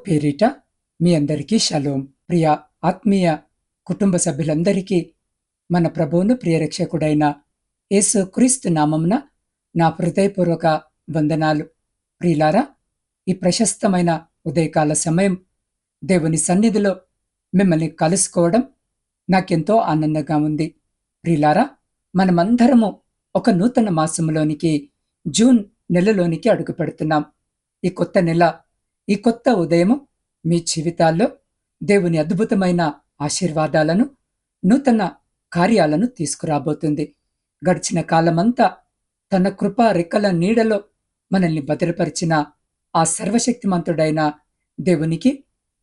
పేరిట మీ అందరికీ షలోం. ప్రియ ఆత్మీయ కుటుంబ సభ్యులందరికీ మన ప్రభువును ప్రియరక్షకుడైన యేసు క్రీస్తు నామమున నా హృదయపూర్వక వందనాలు. ప్రియులారా, ఈ ప్రశస్తమైన ఉదయకాల సమయం దేవుని సన్నిధిలో మిమ్మల్ని కలుసుకోవడం నాకెంతో ఆనందంగా ఉంది. ప్రియులారా, మనమందరము ఒక నూతన మాసములోనికి, జూన్ నెలలోనికి అడుగు పెడుతున్నాం. ఈ కొత్త నెల, ఈ కొత్త ఉదయము మీ జీవితాల్లో దేవుని అద్భుతమైన ఆశీర్వాదాలను, నూతన కార్యాలను తీసుకురాబోతుంది. గడిచిన కాలమంతా తన కృపా రెక్కల నీడలో మనల్ని భద్రపరిచిన ఆ సర్వశక్తిమంతుడైన దేవునికి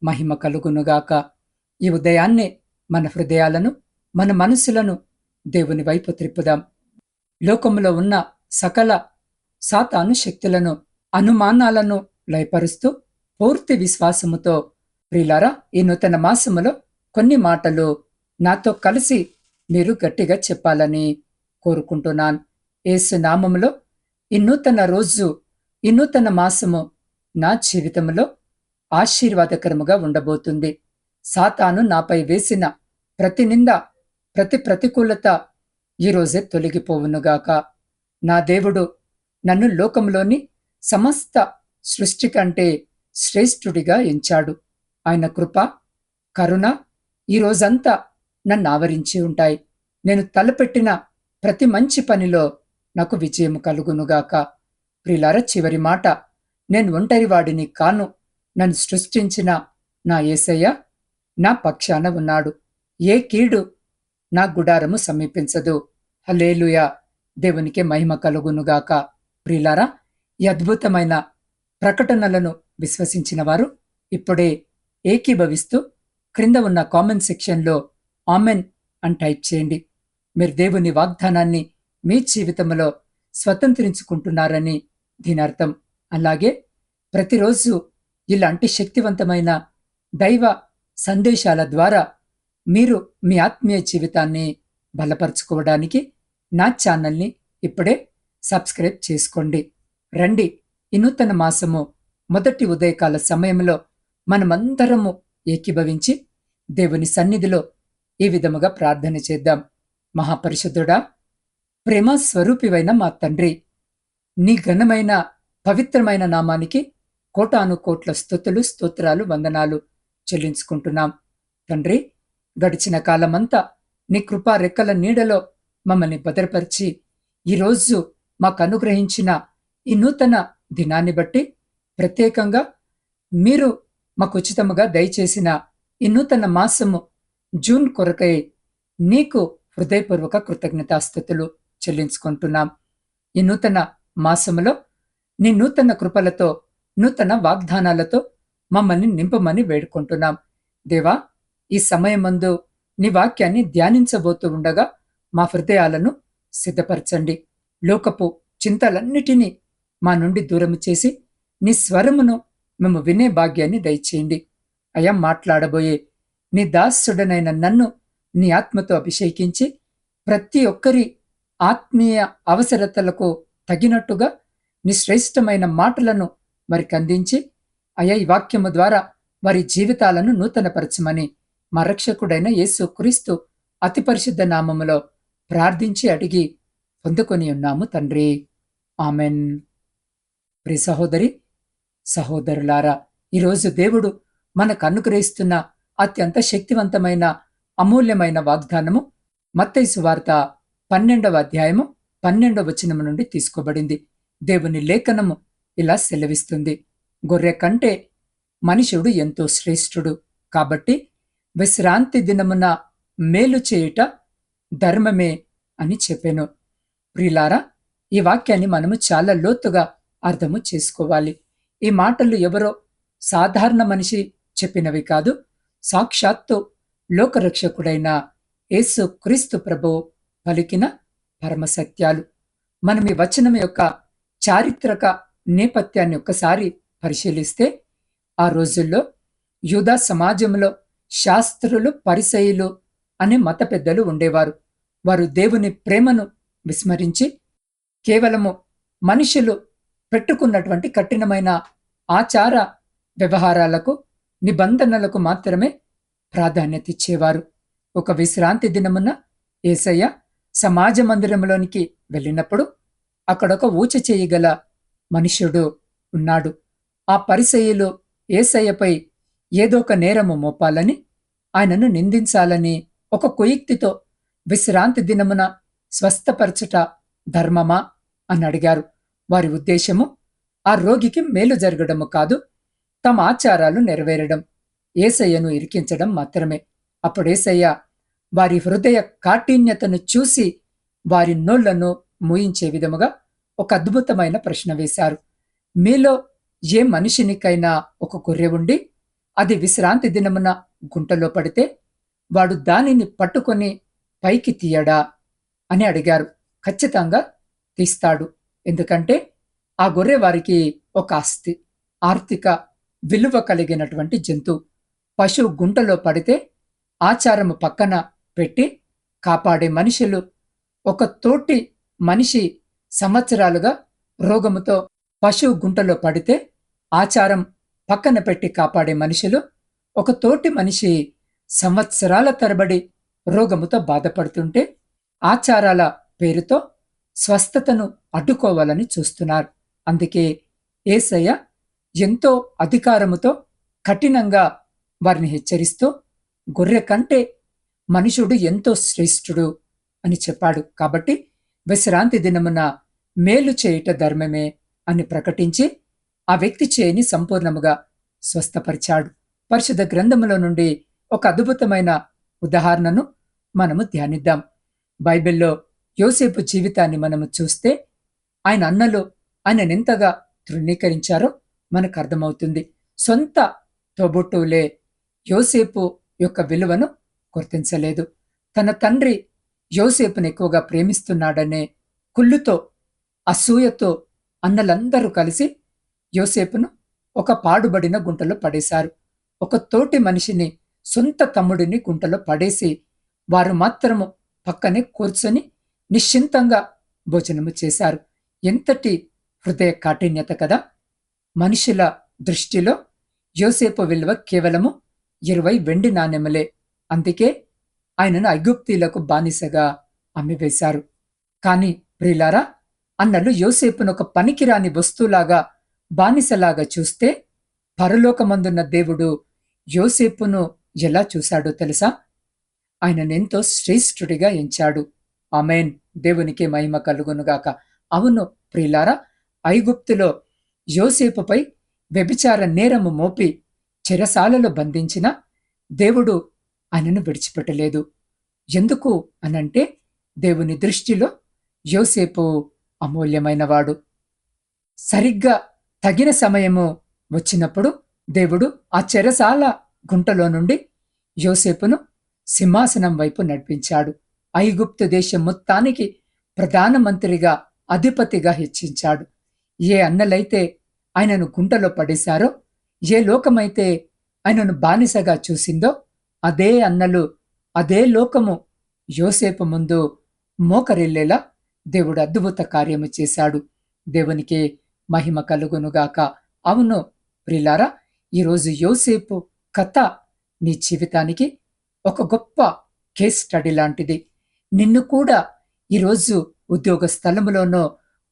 మహిమ కలుగునుగాక. ఈ ఉదయాన్నే మన హృదయాలను, మన మనసులను దేవుని వైపు త్రిప్పుదాం. లోకములో ఉన్న సకల సాతాను శక్తులను, అనుమానాలను లయపరుస్తూ పూర్తి విశ్వాసముతో ప్రియులారా, ఈ నూతన మాసములో కొన్ని మాటలు నాతో కలిసి మీరు గట్టిగా చెప్పాలని కోరుకుంటున్నాను. యేసు నామములో ఈ నూతన రోజు, ఈ నూతన మాసము నా జీవితంలో ఆశీర్వాదకరముగా ఉండబోతుంది. సాతాను నాపై వేసిన ప్రతి నింద, ప్రతి ప్రతికూలత ఈరోజే తొలగిపోవునుగాక. నా దేవుడు నన్ను లోకంలోని సమస్త సృష్టి కంటే శ్రేష్ఠుడిగా ఎంచాడు. ఆయన కృప, కరుణ ఈ రోజంతా నన్ను ఆవరించి ఉంటాయి. నేను తలపెట్టిన ప్రతి మంచి పనిలో నాకు విజయం కలుగునుగాక. ప్రియులారా, చివరి మాట, నేను ఒంటరివాడిని కాను. నన్ను సృష్టించిన నా యేసయ్య నా పక్షాన ఉన్నాడు. ఏ కీడు నా గుడారము సమీపించదు. హల్లెలూయా, దేవునికి మహిమ కలుగునుగాక. ప్రియులారా, ఈ అద్భుతమైన ప్రకటనలను విశ్వసించిన వారు ఇప్పుడే ఏకీభవిస్తూ క్రింద ఉన్న కామెంట్ సెక్షన్లో ఆమెన్ అని టైప్ చేయండి. మీరు దేవుని వాగ్దానాన్ని మీ జీవితంలో స్వతంత్రించుకుంటున్నారని దీని అర్థం. అలాగే ప్రతిరోజు ఇలాంటి శక్తివంతమైన దైవ సందేశాల ద్వారా మీరు మీ ఆత్మీయ జీవితాన్ని బలపరుచుకోవడానికి నా ఛానల్ని ఇప్పుడే సబ్స్క్రైబ్ చేసుకోండి. రండి, ఈ నూతన మాసము మొదటి ఉదయకాల సమయంలో మనమందరము ఏకీభవించి దేవుని సన్నిధిలో ఈ విధముగా ప్రార్థన చేద్దాం. మహాపరిశుద్ధుడా, ప్రేమ స్వరూపివైన మా తండ్రి, నీ ఘనమైన పవిత్రమైన నామానికి కోటాను కోట్ల స్తుతులు, స్తోత్రాలు, వందనాలు చెల్లించుకుంటున్నాం. తండ్రి, గడిచిన కాలమంతా నీ కృపా రెక్కల నీడలో మమ్మల్ని భద్రపరిచి ఈరోజు మాకు అనుగ్రహించిన ఈ నూతన దినాన్ని బట్టి, ప్రత్యేకంగా మీరు మాకు ఉచితముగా దయచేసిన ఈ నూతన మాసము జూన్ కొరకై నీకు హృదయపూర్వక కృతజ్ఞతాస్తుతులు చెల్లించుకుంటున్నాం. ఈ నూతన మాసములో నీ నూతన కృపలతో, నూతన వాగ్దానాలతో మమ్మల్ని నింపమని వేడుకుంటున్నాం. దేవా, ఈ సమయమందు నీ వాక్యాన్ని ధ్యానించబోతూ ఉండగా మా హృదయాలను సిద్ధపరచండి. లోకపు చింతలన్నిటినీ మా నుండి దూరము చేసి నీ స్వరమును మేము వినే భాగ్యాన్ని దయచేయండి. అయా, మాట్లాడబోయే నీ దాసుడనైన నన్ను నీ ఆత్మతో అభిషేకించి ప్రతి ఒక్కరి ఆత్మీయ అవసరతలకు తగినట్టుగా నీ శ్రేష్టమైన మాటలను వారికి అందించి, అయా, ఈ వాక్యము ద్వారా వారి జీవితాలను నూతనపరచమని మా రక్షకుడైన యేసు క్రీస్తు అతి పరిశుద్ధ నామములో ప్రార్థించి అడిగి పొందుకొని ఉన్నాము తండ్రి. ఆమెన్. ప్రియ సహోదరి, సహోదరులారా, ఈరోజు దేవుడు మనకు అనుగ్రహిస్తున్న అత్యంత శక్తివంతమైన అమూల్యమైన వాగ్దానము మత్తయి సువార్త 12వ అధ్యాయము 12వ వచనము నుండి తీసుకోబడింది. దేవుని లేఖనము ఇలా సెలవిస్తుంది: గొర్రె కంటే మనుషుడు ఎంతో శ్రేష్ఠుడు, కాబట్టి విశ్రాంతి దినమున మేలు చేయుట ధర్మమే అని చెప్పాను. ప్రియులారా, ఈ వాక్యాన్ని మనము చాలా లోతుగా అర్థము చేసుకోవాలి. ఈ మాటలు ఎవరో సాధారణ మనిషి చెప్పినవి కాదు, సాక్షాత్తు లోకరక్షకుడైన యేసు క్రీస్తు ప్రభువు పలికిన పరమసత్యాలు. మనం ఈ వచనం యొక్క చారిత్రక నేపథ్యాన్ని ఒక్కసారి పరిశీలిస్తే, ఆ రోజుల్లో యూదా సమాజంలో శాస్త్రులు, పరిసయ్యులు అనే మత పెద్దలు ఉండేవారు. వారు దేవుని ప్రేమను విస్మరించి కేవలము మనుషులు పెట్టుకున్నటువంటి కఠినమైన ఆచార వ్యవహారాలకు నిబంధనలకు మాత్రమే ప్రాధాన్యత ఇచ్చేవారు. ఒక విశ్రాంతి దినమున యేసయ్య సమాజ మందిరంలోనికి వెళ్ళినప్పుడు అక్కడొక ఊచ చేయగల మనుష్యుడు ఉన్నాడు. ఆ పరిసయ్యులు యేసయ్యపై ఏదో ఒక నేరము మోపాలని, ఆయనను నిందించాలని ఒక కుయుక్తితో విశ్రాంతి దినమున స్వస్థపరచుట ధర్మమా అని అడిగారు. వారి ఉద్దేశము ఆ రోగికి మేలు జరగడము కాదు, తమ ఆచారాలు నెరవేరడం, యేసయ్యను ఇరికించడం మాత్రమే. అప్పుడేసయ్య వారి హృదయ కాఠిన్యతను చూసి వారి నోళ్లను మూయించే విధముగా ఒక అద్భుతమైన ప్రశ్న వేశారు. మీలో ఏ మనిషినికైనా ఒక గొర్రె ఉండి అది విశ్రాంతి దినమున గుంటలో పడితే వాడు దానిని పట్టుకొని పైకి తీయడా అని అడిగారు. ఖచ్చితంగా తీస్తాడు. ఎందుకంటే ఆ గొర్రె వారికి ఒక ఆస్తి, ఆర్థిక విలువ కలిగినటువంటి జంతువు. పశువు గుంటలో పడితే ఆచారము పక్కన పెట్టి కాపాడే మనుషులు, ఒక తోటి మనిషి సంవత్సరాలుగా రోగముతో పశువు గుంటలో పడితే ఆచారం పక్కన పెట్టి కాపాడే మనుషులు, ఒక తోటి మనిషి సంవత్సరాల తరబడి రోగముతో బాధపడుతుంటే ఆచారాల పేరుతో స్వస్థతను అడ్డుకోవాలని చూస్తున్నారు. అందుకే యేసయ్య ఎంతో అధికారముతో కఠినంగా వారిని హెచ్చరిస్తూ గొర్రె కంటే మనుషుడు ఎంతో శ్రేష్ఠుడు అని చెప్పాడు. కాబట్టి విశ్రాంతి దినమున మేలు చేయుట ధర్మమే అని ప్రకటించి ఆ వ్యక్తి చేయిని సంపూర్ణముగా స్వస్థపరిచాడు. పరిశుద్ధ గ్రంథములో నుండి ఒక అద్భుతమైన ఉదాహరణను మనము ధ్యానిద్దాం. బైబిల్లో యోసేపు జీవితాన్ని మనము చూస్తే ఆయన అన్నలు ఆయననెంతగా తృణీకరించారో మనకు అర్థమవుతుంది. సొంత తోబుట్టువులే యోసేపు యొక్క విలువను గుర్తించలేదు. తన తండ్రి యోసేపును ఎక్కువగా ప్రేమిస్తున్నాడనే కుళ్ళుతో, అసూయతో అన్నలందరూ కలిసి యోసేపును ఒక పాడుబడిన గుంటలో పడేశారు. ఒక తోటి మనిషిని, సొంత తమ్ముడిని గుంటలో పడేసి వారు మాత్రము పక్కనే కూర్చొని నిశ్చింతంగా భోజనము చేశారు. ఎంతటి హృదయ కాఠిన్యత కదా! మనుషుల దృష్టిలో యోసేపు విలువ కేవలము 20 వెండి నాణెములే. అందుకే ఆయనను ఐగుప్తీలకు బానిసగా అమ్మివేశారు. కాని ప్రియులారా, అన్నలు యోసేపును ఒక పనికిరాని వస్తువులాగా, బానిసలాగా చూస్తే పరలోకమందున్న దేవుడు యోసేపును ఎలా చూశాడో తెలుసా? ఆయననెంతో శ్రేష్ఠుడిగా ఎంచాడు. ఆమేన్. దేవునికి మహిమ కలుగునుగాక. అవును ప్రియులారా, ఐగుప్తులో యోసేపుపై వ్యభిచార నేరము మోపి చెరసాలలో బంధించిన దేవుడు ఆయనను విడిచిపెట్టలేదు. ఎందుకు అనంటే దేవుని దృష్టిలో యోసేపు అమూల్యమైనవాడు. సరిగ్గా తగిన సమయము వచ్చినప్పుడు దేవుడు ఆ చెరసాల గుంటలో నుండి యోసేపును సింహాసనం వైపు నడిపించాడు. ఐగుప్తు దేశం మొత్తానికి ప్రధానమంత్రిగా, అధిపతిగా హెచ్చించాడు. ఏ అన్నలైతే ఆయనను గుంటలో పడేశారో, ఏ లోకమైతే ఆయనను బానిసగా చూసిందో, అదే అన్నలు, అదే లోకము యోసేపు ముందు మోకరిల్లేలా దేవుడు అద్భుత కార్యము చేశాడు. దేవునికి మహిమ కలుగునుగాక. అవును ప్రియులారా, ఈరోజు యోసేపు కథ నీ జీవితానికి ఒక గొప్ప కేస్ స్టడీ లాంటిది. నిన్ను కూడా ఈరోజు ఉద్యోగ స్థలములోనో,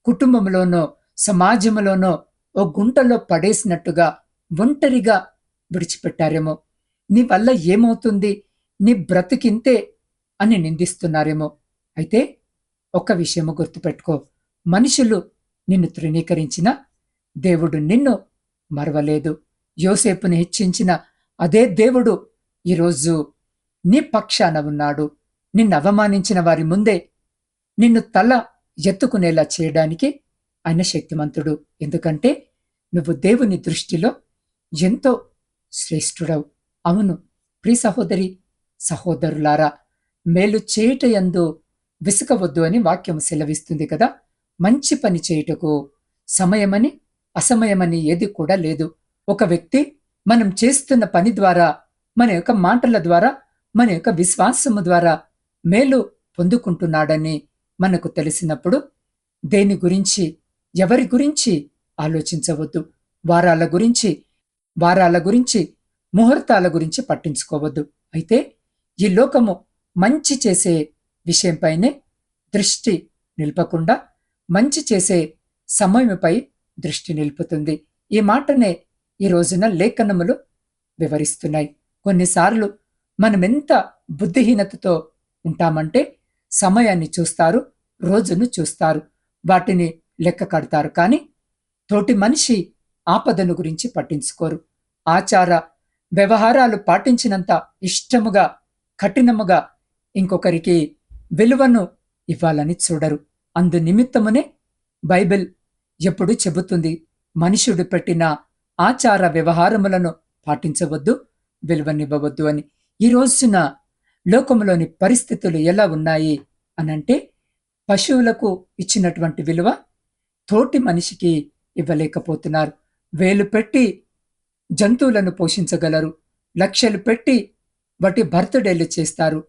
కుటుంబంలోనో, సమాజంలోనో ఓ గుంటలో పడేసినట్టుగా ఒంటరిగా విడిచిపెట్టారేమో. నీ వల్ల ఏమవుతుంది, నీ బ్రతికింతే అని నిందిస్తున్నారేమో. అయితే ఒక విషయము గుర్తుపెట్టుకో, మనుషులు నిన్ను తృణీకరించిన దేవుడు నిన్ను మరవలేదు. యోసేపుని హెచ్చించిన అదే దేవుడు ఈరోజు నీ పక్షాన ఉన్నాడు. నిన్ను అవమానించిన వారి ముందే నిన్ను తల ఎత్తుకునేలా చేయడానికి ఆయన శక్తిమంతుడు. ఎందుకంటే నువ్వు దేవుని దృష్టిలో ఎంతో శ్రేష్ఠుడవు. అవును ప్రియ సహోదరి, సహోదరులారా, మేలు చేయుటయందు విసుకవద్దు అని వాక్యం సెలవిస్తుంది కదా. మంచి పని చేయుటకు సమయమని, అసమయమని ఏది కూడా లేదు. ఒక వ్యక్తి మనం చేస్తున్న పని ద్వారా, మన యొక్క మాటల ద్వారా, మన యొక్క విశ్వాసము ద్వారా మేలు పొందుకుంటున్నాడని మనకు తెలిసినప్పుడు దేని గురించి, ఎవరి గురించి ఆలోచించవద్దు. వారాల గురించి ముహూర్తాల గురించి పట్టించుకోవద్దు. అయితే ఈ లోకము మంచి చేసే విషయంపైనే దృష్టి నిలపకుండా మంచి చేసే సమయముపై దృష్టి నిలుపుతుంది. ఈ మాటనే ఈ రోజున లేఖనములు వివరిస్తున్నాయి. కొన్నిసార్లు మనమెంత బుద్ధిహీనతతో ఉంటామంటే సమయాన్ని చూస్తారు, రోజును చూస్తారు, వాటిని లెక్క కడతారు. కానీ తోటి మనిషి ఆపదను గురించి పట్టించుకోరు. ఆచార వ్యవహారాలు పాటించినంత ఇష్టముగా, కఠినముగా ఇంకొకరికి విలువను ఇవ్వాలని చూడరు. అందు నిమిత్తమునే బైబిల్ ఎప్పుడు చెబుతుంది, మనుషుడు పెట్టిన ఆచార వ్యవహారములను పాటించవద్దు, విలువనివ్వవద్దు అని. ఈ రోజున లోకములోని పరిస్థితులు ఎలా ఉన్నాయి అనంటే, పశువులకు ఇచ్చినటువంటి విలువ తోటి మనిషికి ఇవ్వలేకపోతున్నారు. వేలు పెట్టి జంతువులను పోషించగలరు, లక్షలు పెట్టి వాటి బర్త్డేలు చేస్తారు,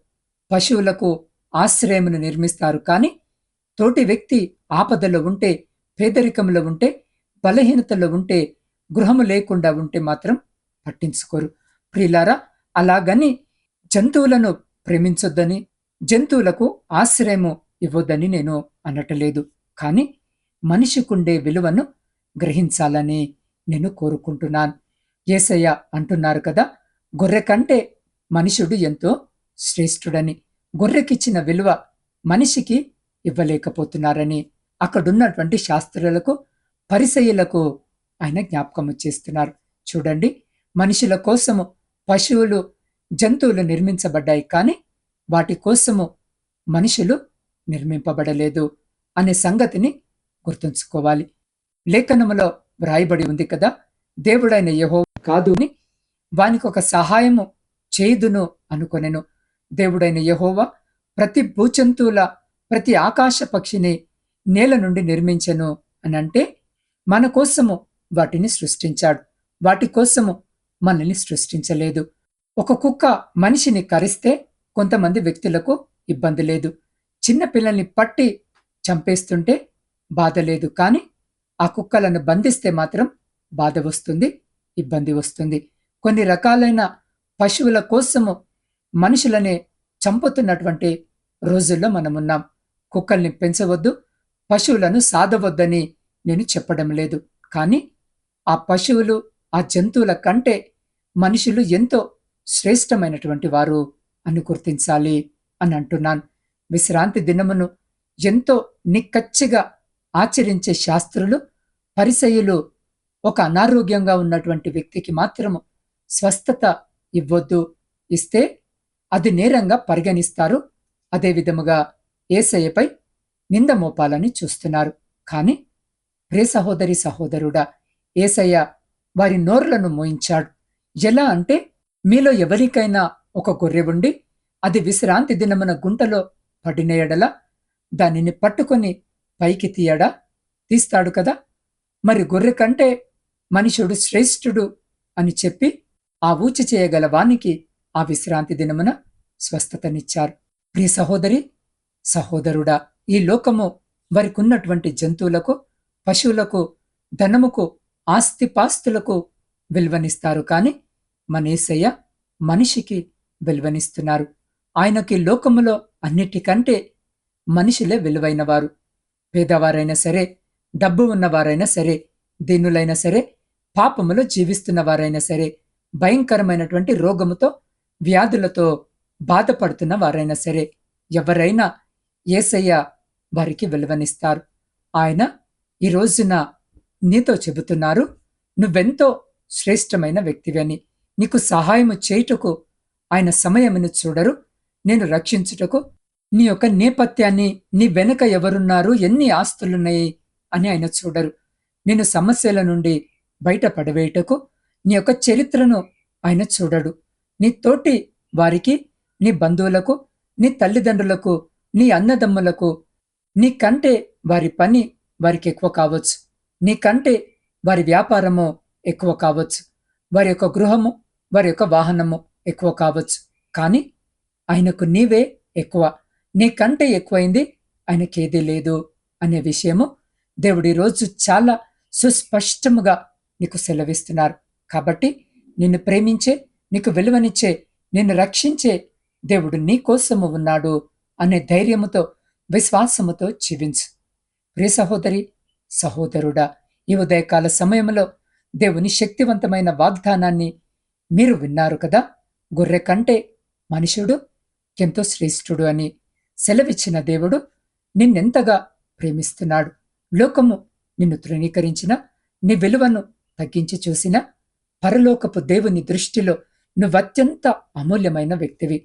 పశువులకు ఆశ్రయమును నిర్మిస్తారు. కానీ తోటి వ్యక్తి ఆపదలో ఉంటే, పేదరికంలో ఉంటే, బలహీనతలో ఉంటే, గృహము లేకుండా ఉంటే మాత్రం పట్టించుకోరు. ప్రియులారా, అలాగని జంతువులను ప్రేమించొద్దని, జంతువులకు ఆశ్రయము ఇవ్వొద్దని నేను అనటలేదు. కానీ మనిషికుండే విలువను గ్రహించాలని నేను కోరుకుంటున్నాను. యేసయ్య అంటున్నారు కదా, గొర్రె కంటే మనుషుడు ఎంతో శ్రేష్ఠుడని. గొర్రెకిచ్చిన విలువ మనిషికి ఇవ్వలేకపోతున్నారని అక్కడున్నటువంటి శాస్త్రులకు, పరిసయ్యులకు ఆయన జ్ఞాపకం చేస్తున్నారు. చూడండి, మనుషుల కోసము పశువులు, జంతువులు నిర్మించబడ్డాయి, కానీ వాటి కోసము మనుషులు నిర్మింపబడలేదు అనే సంగతిని గుర్తుంచుకోవాలి. లేఖనములో వ్రాయబడి ఉంది కదా, దేవుడైన యెహోవా కాదుని వానికి ఒక సహాయము చేయుదును అనుకొనెను. దేవుడైన యెహోవా ప్రతి భూజంతువుల, ప్రతి ఆకాశ పక్షిని నేల నుండి నిర్మించెను అనంటే మన కోసము వాటిని సృష్టించాడు, వాటి కోసము మనల్ని సృష్టించలేదు. ఒక కుక్క మనిషిని కరిస్తే కొంతమంది వ్యక్తులకు ఇబ్బంది లేదు, చిన్న పిల్లల్ని పట్టి చంపేస్తుంటే బాధ లేదు. కానీ ఆ కుక్కలను బంధిస్తే మాత్రం బాధ వస్తుంది, ఇబ్బంది వస్తుంది. కొన్ని రకాలైన పశువుల కోసము మనుషులనే చంపుతున్నటువంటి రోజుల్లో మనమున్నాం. కుక్కల్ని పెంచవద్దు, పశువులను సాధవద్దని నేను చెప్పడం లేదు. కానీ ఆ పశువులు, ఆ జంతువుల కంటే మనుషులు ఎంతో శ్రేష్టమైనటువంటి వారు అని గుర్తించాలి అని అంటున్నాను. విశ్రాంతి దినమును ఎంతో నిక్కచ్చిగా ఆచరించే శాస్త్రులు, పరిసయ్యులు ఒక అనారోగ్యంగా ఉన్నటువంటి వ్యక్తికి మాత్రము స్వస్థత ఇవ్వొద్దు, ఇస్తే అది నేరంగా పరిగణిస్తారు. అదే విధముగా యేసయ్యపై నింద మోపాలని చూస్తున్నారు. కానీ ప్రియ సహోదరి, సహోదరుడా, యేసయ్య వారి నోర్లను మోయించాడు. ఎలా అంటే, మీలో ఎవరికైనా ఒక గొర్రె ఉండి అది విశ్రాంతి దినమున గుంటలో పడిన ఎడల దానిని పట్టుకొని పైకి తీస్తాడు కదా. మరి గొర్రె కంటే మనుషుడు శ్రేష్ఠుడు అని చెప్పి ఆ ఊచి చేయగల వానికి ఆ విశ్రాంతి దినమున స్వస్థతనిచ్చారు. ప్రియ సహోదరి, సహోదరుడా, ఈ లోకము వారికున్నటువంటి జంతువులకు, పశువులకు, ధనముకు, ఆస్తిపాస్తులకు విలువనిస్తారు. కానీ మన యేసయ్య మనిషికి విలువనిస్తున్నారు. ఆయనకి లోకములో అన్నిటికంటే మనుషులే విలువైనవారు. పేదవారైనా సరే, డబ్బు ఉన్నవారైనా సరే, దీనులైనా సరే, పాపములో జీవిస్తున్న వారైనా సరే, భయంకరమైనటువంటి రోగముతో, వ్యాధులతో బాధపడుతున్న వారైనా సరే, ఎవరైనా యేసయ్య వారికి విలువనిస్తారు. ఆయన ఈ రోజున నీతో చెబుతున్నారు, నువ్వెంతో శ్రేష్టమైన వ్యక్తివని. నీకు సహాయము చేయుటకు ఆయన సమయమును చూడరు, నేను రక్షించుటకు నీ యొక్క నేపథ్యాన్ని, నీ వెనుక ఎవరున్నారు, ఎన్ని ఆస్తులున్నాయి అని ఆయన చూడరు. నేను సమస్యల నుండి బయట పడవేయుటకు నీ యొక్క చరిత్రను ఆయన చూడడు. నీ తోటి వారికి, నీ బంధువులకు, నీ తల్లిదండ్రులకు, నీ అన్నదమ్ములకు నీకంటే వారి పని వారికి ఎక్కువ కావచ్చు, నీకంటే వారి వ్యాపారము ఎక్కువ కావచ్చు, వారి యొక్క గృహము, వారి యొక్క వాహనము ఎక్కువ కావచ్చు. కానీ ఆయనకు నీవే ఎక్కువ. నీకంటే ఎక్కువైంది ఆయనకేదీ లేదు అనే విషయము దేవుడి రోజు చాలా సుస్పష్టముగా నీకు సెలవిస్తున్నారు. కాబట్టి నిన్ను ప్రేమించే, నీకు విలువనిచ్చే, నిన్ను రక్షించే దేవుడు నీ కోసము ఉన్నాడు అనే ధైర్యముతో, విశ్వాసముతో జీవించు. ప్రియ సహోదరి, సహోదరుడా, ఈ ఉదయకాల సమయంలో దేవుని శక్తివంతమైన వాగ్దానాన్ని మీరు విన్నారు కదా. గొర్రె కంటే మనుషుడు ఎంతో శ్రేష్ఠుడు అని సెలవిచ్చిన దేవుడు నిన్నెంతగా ప్రేమిస్తున్నాడు. లోకము నిన్ను తృణీకరించిన, నీ విలువను తగ్గించి చూసిన, పరలోకపు దేవుని దృష్టిలో నువ్వత్యంత అమూల్యమైన వ్యక్తివి.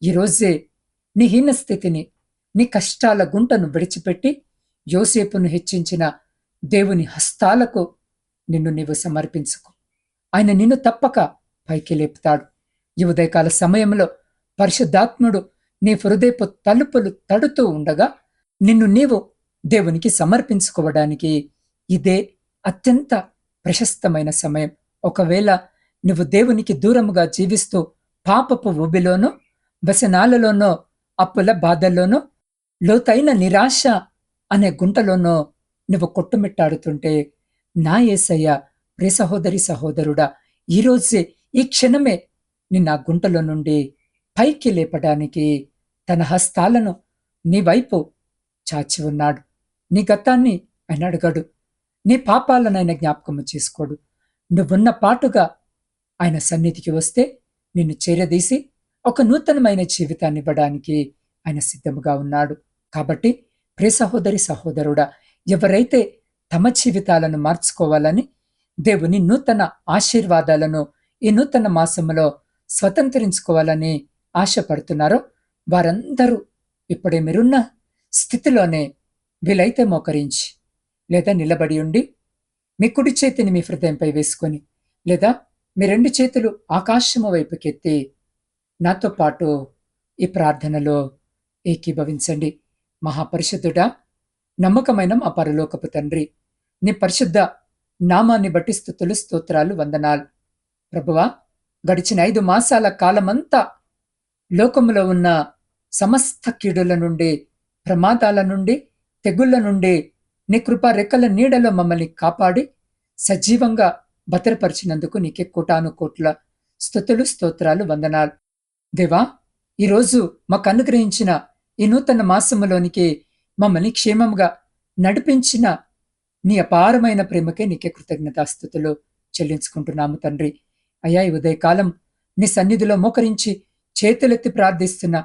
ఈరోజే నీ హీన స్థితిని, నీ కష్టాల గుంటను విడిచిపెట్టి యోసేపును హెచ్చించిన దేవుని హస్తాలకు నిన్ను నీవు సమర్పించుకో. ఆయన నిన్ను తప్పక పైకి లేపుతాడు. ఈ ఉదయకాల సమయంలో పరిశుద్ధాత్ముడు నీ హృదయపు తలుపులు తడుతూ ఉండగా నిన్ను నీవు దేవునికి సమర్పించుకోవడానికి ఇదే అత్యంత ప్రశస్తమైన సమయం. ఒకవేళ నువ్వు దేవునికి దూరముగా జీవిస్తూ పాపపు ఊబిలోనో, వ్యసనాలలోనో, అప్పుల బాధల్లోనో, లోతైన నిరాశ అనే గుంటలోనో నువ్వు కొట్టుమిట్టాడుతుంటే, నా యేసయ్య, ప్రియ సహోదరి సహోదరుడా, ఈరోజే ఈ క్షణమే నిన్న గుంటలో నుండి పైకి లేపడానికి తన హస్తాలను నీ వైపు చాచి ఉన్నాడు. నీ గతాన్ని ఆయన అడగడు, నీ పాపాలనైనా జ్ఞాపకము చేసుకోడు. నువ్వున్న పాటుగా ఆయన సన్నిధికి వస్తే నిన్ను చేరదీసి ఒక నూతనమైన జీవితాన్ని ఇవ్వడానికి ఆయన సిద్ధముగా ఉన్నాడు. కాబట్టి ప్రియ సహోదరి సహోదరుడా, ఎవరైతే తమ జీవితాలను మార్చుకోవాలని, దేవుని నూతన ఆశీర్వాదాలను ఈ నూతన మాసములో స్వతంత్రించుకోవాలని ఆశపడుతున్నారో వారందరూ ఇప్పుడే మీరున్న స్థితిలోనే వీలైతే మోకరించి, లేదా నిలబడి ఉండి, మీ కుడి చేతిని మీ హృదయంపై వేసుకొని, లేదా మీ రెండు చేతులు ఆకాశము వైపుకెత్తి నాతో పాటు ఈ ప్రార్థనలో ఏకీభవించండి. మహాపరిశుద్ధుడా, నమ్మకమైన మా పరలోకపు తండ్రి, నీ పరిశుద్ధ నామాన్ని బట్టి స్తుతులు, స్తోత్రాలు, వందనాలు. ప్రభువా, గడిచిన 5 మాసాల కాలమంతా లోకములో ఉన్న సమస్త కీడుల నుండి, ప్రమాదాల నుండి, తెగుళ్ల నుండి నీ కృపా రెక్కల నీడలో మమ్మల్ని కాపాడి సజీవంగా భద్రపరిచినందుకు నీకే కోటాను కోట్ల స్తుతులు, స్తోత్రాలు, వందనాలు. దేవా, ఈరోజు మాకు అనుగ్రహించిన ఈ నూతన మాసములోనికి మమ్మల్ని క్షేమంగా నడిపించిన నీ అపారమైన ప్రేమకే నీకే కృతజ్ఞతాస్తుతులు చెల్లించుకుంటున్నాము తండ్రి. అయ్యా, ఈ ఉదయకాలం నీ సన్నిధిలో మోకరించి చేతులెత్తి ప్రార్థిస్తున్న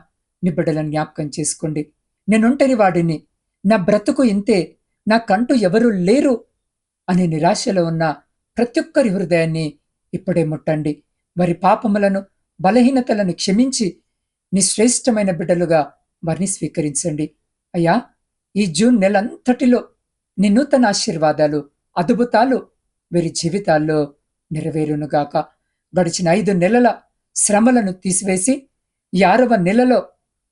నీ బిడ్డలను జ్ఞాపకం చేసుకోండి. నేనుంటరి వాడిని, నా బ్రతుకు ఇంతే, నాకంటూ ఎవరూ లేరు అనే నిరాశలో ఉన్న ప్రతి ఒక్కరి హృదయాన్ని ఇప్పుడే ముట్టండి. వారి పాపములను, బలహీనతలను క్షమించి నీ శ్రేష్టమైన బిడ్డలుగా వారిని స్వీకరించండి. అయ్యా, ఈ జూన్ నెలంతటిలో నీ నూతన ఆశీర్వాదాలు, అద్భుతాలు వీరి జీవితాల్లో నెరవేరునుగాక. గడిచిన 5 నెలల శ్రమలను తీసివేసి 6వ నెలలో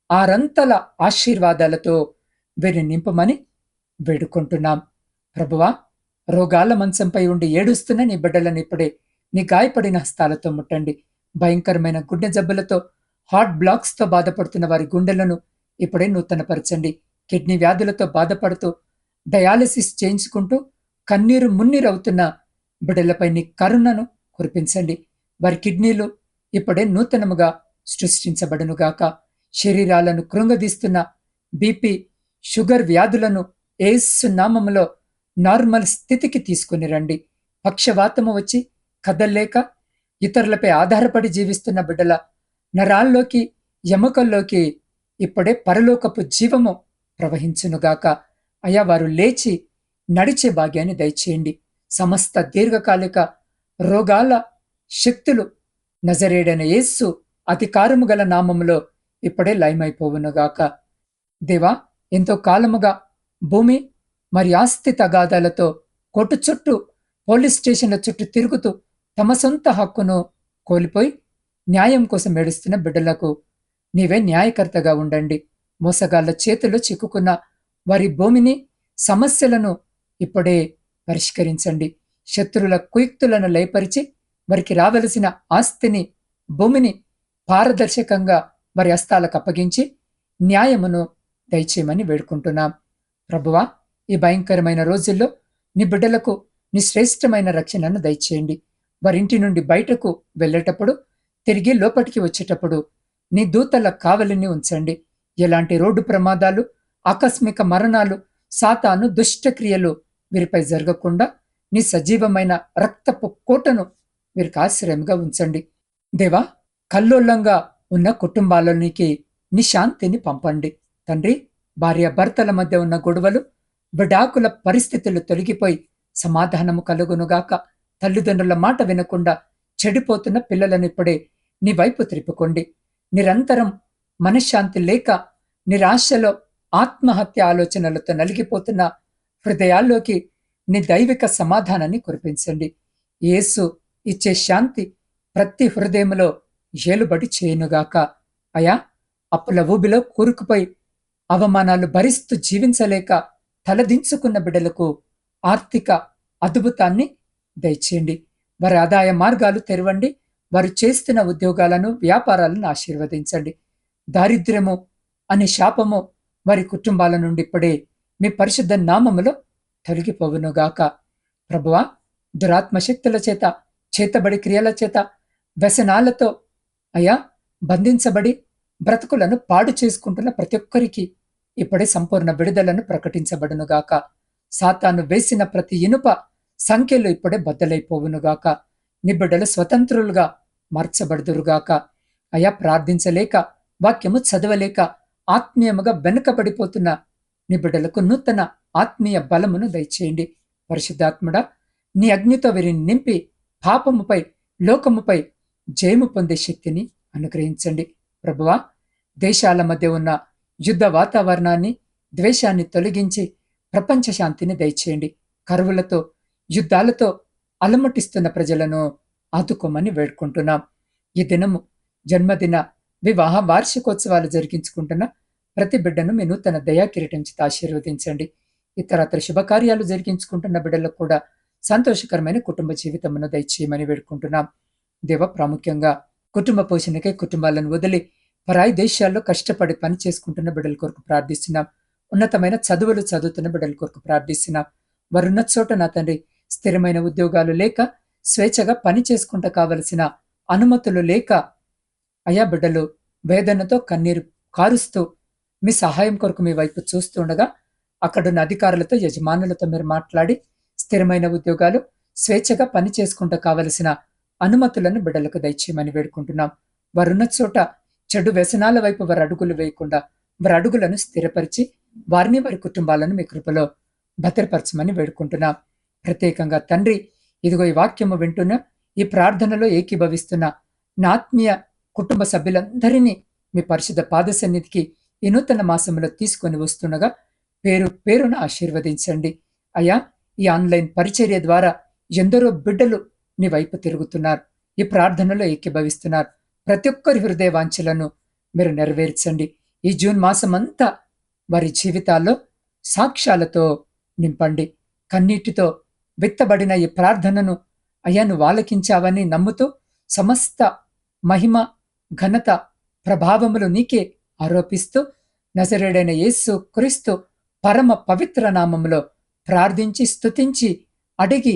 6 ఆశీర్వాదాలతో వీరిని నింపమని వేడుకుంటున్నాం. ప్రభువా, రోగాల మంచంపై ఉండి ఏడుస్తున్న నీ బిడ్డలను ఇప్పుడే నీ గాయపడిన హస్తాలతో ముట్టండి. భయంకరమైన గుండె జబ్బులతో, హార్ట్ బ్లాక్స్తో బాధపడుతున్న వారి గుండెలను ఇప్పుడే నూతనపరచండి. కిడ్నీ వ్యాధులతో బాధపడుతూ డయాలసిస్ చేయించుకుంటూ కన్నీరు మున్నీరవుతున్న బిడ్డలపై నీ కరుణను కురిపించండి. వారి కిడ్నీలు ఇప్పుడే నూతనముగా సృష్టించబడునుగాక. శరీరాలను కృంగదీస్తున్న బీపీ, షుగర్ వ్యాధులను యేసు నామములో నార్మల్ స్థితికి తీసుకుని రండి. పక్షవాతము వచ్చి కదల్లేక ఇతరులపై ఆధారపడి జీవిస్తున్న బిడ్డల నరాల్లోకి, ఎముకల్లోకి ఇప్పుడే పరలోకపు జీవము ప్రవహించునుగాక. అయ్యా, వారు లేచి నడిచే భాగ్యాన్ని దయచేయండి. సమస్త దీర్ఘకాలిక రోగాల శక్తులు నజరేడైన యేసు అధికారము గల నామములో ఇప్పుడే లయమైపోవునుగాక. దేవా, ఎంతో కాలముగా భూమి మరి ఆస్తి తగాదాలతో కోర్టు చుట్టూ, పోలీస్ స్టేషన్ల చుట్టూ తిరుగుతూ తమ సొంత హక్కును కోల్పోయి న్యాయం కోసం ఏడుస్తున్న బిడ్డలకు నీవే న్యాయకర్తగా ఉండండి. మోసగాళ్ల చేతిలో చిక్కుకున్న వారి భూమిని, సమస్యలను ఇప్పుడే పరిష్కరించండి. శత్రుల కుయుక్తులను లయపరిచి వారికి రావలసిన ఆస్తిని, భూమిని పారదర్శకంగా వారి హస్తాలకు అప్పగించి న్యాయమును దయచేయమని వేడుకుంటున్నాం. ప్రభువా, ఈ భయంకరమైన రోజుల్లో నీ బిడ్డలకు నీ శ్రేష్టమైన రక్షణను దయచేయండి. వారింటి నుండి బయటకు వెళ్ళేటప్పుడు తిరిగి లోపటికి వచ్చేటప్పుడు నీ దూతల కావలిని ఉంచండి. ఎలాంటి రోడ్డు ప్రమాదాలు, ఆకస్మిక మరణాలు, సాతాను దుష్టక్రియలు వీరిపై జరగకుండా నీ సజీవమైన రక్తపు కోటను వీరికి ఆశ్రయంగా ఉంచండి. దేవా, కల్లోలంగా ఉన్న కుటుంబాలలోనికి నీ శాంతిని పంపండి. తండ్రి, భార్య భర్తల మధ్య ఉన్న గొడవలు, విడాకుల పరిస్థితులు తొలగిపోయి సమాధానము కలుగునుగాక. తల్లిదండ్రుల మాట వినకుండా చెడిపోతున్న పిల్లలను ఇప్పుడే నీ వైపు త్రిప్పుకోండి. నిరంతరం మనశ్శాంతి లేక నిరాశలో ఆత్మహత్య ఆలోచనలతో నలిగిపోతున్న హృదయాల్లోకి నీ దైవిక సమాధానాన్ని కురిపించండి. యేసు ఇచ్చే శాంతి ప్రతి హృదయంలో ఏలుబడి చేయనుగాక. అయా, అప్పుల ఊబిలో కూరుకుపోయి అవమానాలు భరిస్తూ జీవించలేక తలదించుకున్న బిడ్డలకు ఆర్థిక అద్భుతాన్ని దయచేయండి. వారి ఆదాయ మార్గాలు తెరవండి. వారు చేస్తున్న ఉద్యోగాలను, వ్యాపారాలను ఆశీర్వదించండి. దారిద్ర్యము అనే శాపము వారి కుటుంబాల నుండి ఇప్పుడే మీ పరిశుద్ధ నామములో తొలగిపోవునుగాక. ప్రభువా, దురాత్మ శక్తుల చేత, చేతబడి క్రియల చేత, వ్యసనాలతో అయా బంధించబడి బ్రతుకులను పాడు చేసుకుంటున్న ప్రతి ఒక్కరికి ఇప్పుడే సంపూర్ణ విడుదలను ప్రకటించబడునుగాక. సాతాను వేసిన ప్రతి ఇనుప సంఖ్యలు ఇప్పుడే బద్దలైపోవునుగాక. నిబిడ్డలు స్వతంత్రులుగా మార్చబడుదురుగాక. అయా, ప్రార్థించలేక, వాక్యము చదవలేక ఆత్మీయముగా వెనుకబడిపోతున్న నిబిడ్డలకు నూతన ఆత్మీయ బలమును దయచేయండి. పరిశుద్ధాత్ముడా, నీ అగ్నితో వీరిని నింపి పాపముపై, లోకముపై జయము పొందే శక్తిని అనుగ్రహించండి. ప్రభువా, దేశాల మధ్య ఉన్న యుద్ధ వాతావరణాన్ని, ద్వేషాన్ని తొలగించి ప్రపంచ శాంతిని దయచేయండి. కరువులతో, యుద్ధాలతో అలమటిస్తున్న ప్రజలను ఆదుకోమని వేడుకుంటున్నాం. ఈ దినము జన్మదిన, వివాహ వార్షికోత్సవాలు జరిగించుకుంటున్న ప్రతి బిడ్డను మీ నూతన దయా కిరీటం చేత ఆశీర్వదించండి. ఇతరత్ర శుభకార్యాలు జరిగించుకుంటున్న బిడ్డలకు కూడా సంతోషకరమైన కుటుంబ జీవితమును దయచేయమని వేడుకుంటున్నాం. దేవ, ప్రాముఖ్యంగా కుటుంబ పోషణకే కుటుంబాలను వదిలి పరాయి దేశాల్లో కష్టపడి పని చేసుకుంటున్న బిడ్డల కొరకు ప్రార్థిస్తున్నాం. ఉన్నతమైన చదువులు చదువుతున్న బిడ్డల కొరకు ప్రార్థిస్తున్నాం. వారున్న చోట నా తండ్రి స్థిరమైన ఉద్యోగాలు లేక, స్వేచ్ఛగా పని చేసుకుంటూ కావలసిన అనుమతులు లేక అయా బిడ్డలు వేదనతో కన్నీరు కారుస్తూ మీ సహాయం కొరకు మీ వైపు చూస్తుండగా అక్కడున్న అధికారులతో, యజమానులతో మీరు మాట్లాడి స్థిరమైన ఉద్యోగాలు, స్వేచ్ఛగా పని చేసుకుంటూ కావలసిన అనుమతులను బిడ్డలకు దయచేయమని వేడుకుంటున్నాం. వారున్న చోట చెడు వ్యసనాల వైపు వారి అడుగులు వేయకుండా వారి అడుగులను స్థిరపరిచి వారిని, వారి కుటుంబాలను మీ కృపలో భద్రపరచమని వేడుకుంటున్నాం. ప్రత్యేకంగా తండ్రి, ఇదిగో ఈ వాక్యము వింటున్న, ఈ ప్రార్థనలో ఏకీభవిస్తున్న నా ఆత్మీయ కుటుంబ సభ్యులందరినీ మీ పరిశుద్ధ పాద సన్నిధికి ఈ నూతన మాసంలో తీసుకొని వస్తుండగా పేరు పేరున ఆశీర్వదించండి. అయ్యా, ఈ ఆన్లైన్ పరిచర్య ద్వారా ఎందరో బిడ్డలు నీ వైపు తిరుగుతున్నారు, ఈ ప్రార్థనలో ఏకీభవిస్తున్నారు. ప్రతి ఒక్కరి హృదయ వాంఛలను మీరు నెరవేర్చండి. ఈ జూన్ మాసమంతా వారి జీవితాల్లో సాక్ష్యాలతో నింపండి. కన్నీటితో విత్తబడిన ఈ ప్రార్థనను అయ్యా నువ్వు ఆలకించావని నమ్ముతూ సమస్త మహిమ, ఘనత, ప్రభావములు నీకే ఆరోపిస్తూ నజరేయుడైన యేసు క్రీస్తు పరమ పవిత్ర నామములో ప్రార్థించి స్తుతించి అడిగి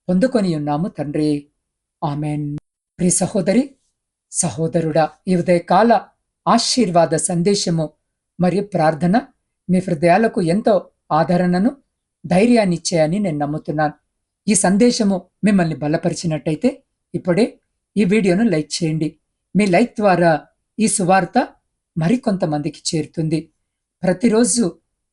పొందుకొని ఉన్నాము తండ్రి. ఆమెన్. ప్రియ సహోదరి, సహోదరుడా, ఈ ఉదయకాల ఆశీర్వాద సందేశము మరియు ప్రార్థన మీ హృదయాలకు ఎంతో ఆదరణను, ధైర్యాన్ని ఇచ్చాయని నేను నమ్ముతున్నాను. ఈ సందేశము మిమ్మల్ని బలపరిచినట్టయితే ఇప్పుడే ఈ వీడియోను లైక్ చేయండి. మీ లైక్ ద్వారా ఈ సువార్త మరికొంతమందికి చేరుతుంది. ప్రతిరోజు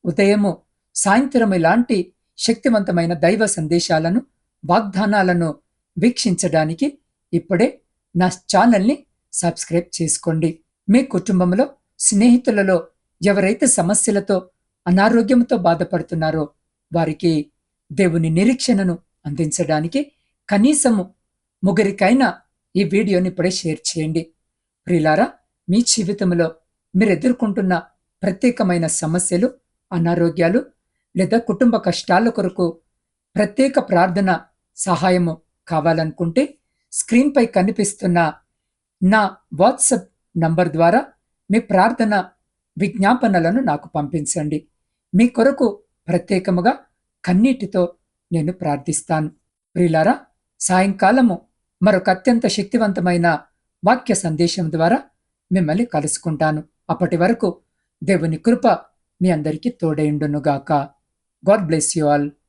ఉదయము, సాయంత్రం ఇలాంటి శక్తివంతమైన దైవ సందేశాలను, వాగ్దానాలను వీక్షించడానికి ఇప్పుడే నా ఛానల్ని సబ్స్క్రైబ్ చేసుకోండి. మీ కుటుంబంలో, స్నేహితులలో ఎవరైతే సమస్యలతో, అనారోగ్యంతో బాధపడుతున్నారో వారికి దేవుని నిరీక్షణను అందించడానికి కనీసము ముగ్గురికైనా ఈ వీడియోని ఇప్పుడే షేర్ చేయండి. ప్రియులారా, మీ జీవితంలో మీరు ఎదుర్కొంటున్న ప్రత్యేకమైన సమస్యలు, అనారోగ్యాలు లేదా కుటుంబ కష్టాల కొరకు ప్రత్యేక ప్రార్థన సహాయము కావాలనుకుంటే స్క్రీన్పై కనిపిస్తున్న నా వాట్సాప్ నంబర్ ద్వారా మీ ప్రార్థన విజ్ఞాపనలను నాకు పంపించండి. మీ కొరకు ప్రత్యేకముగా కన్నీటితో నేను ప్రార్థిస్తాను. ప్రియులారా, సాయంకాలము మరొక అత్యంత శక్తివంతమైన వాక్య సందేశం ద్వారా మిమ్మల్ని కలుసుకుంటాను. అప్పటి వరకు దేవుని కృప మీ అందరికీ తోడైండునుగాక. God bless you all.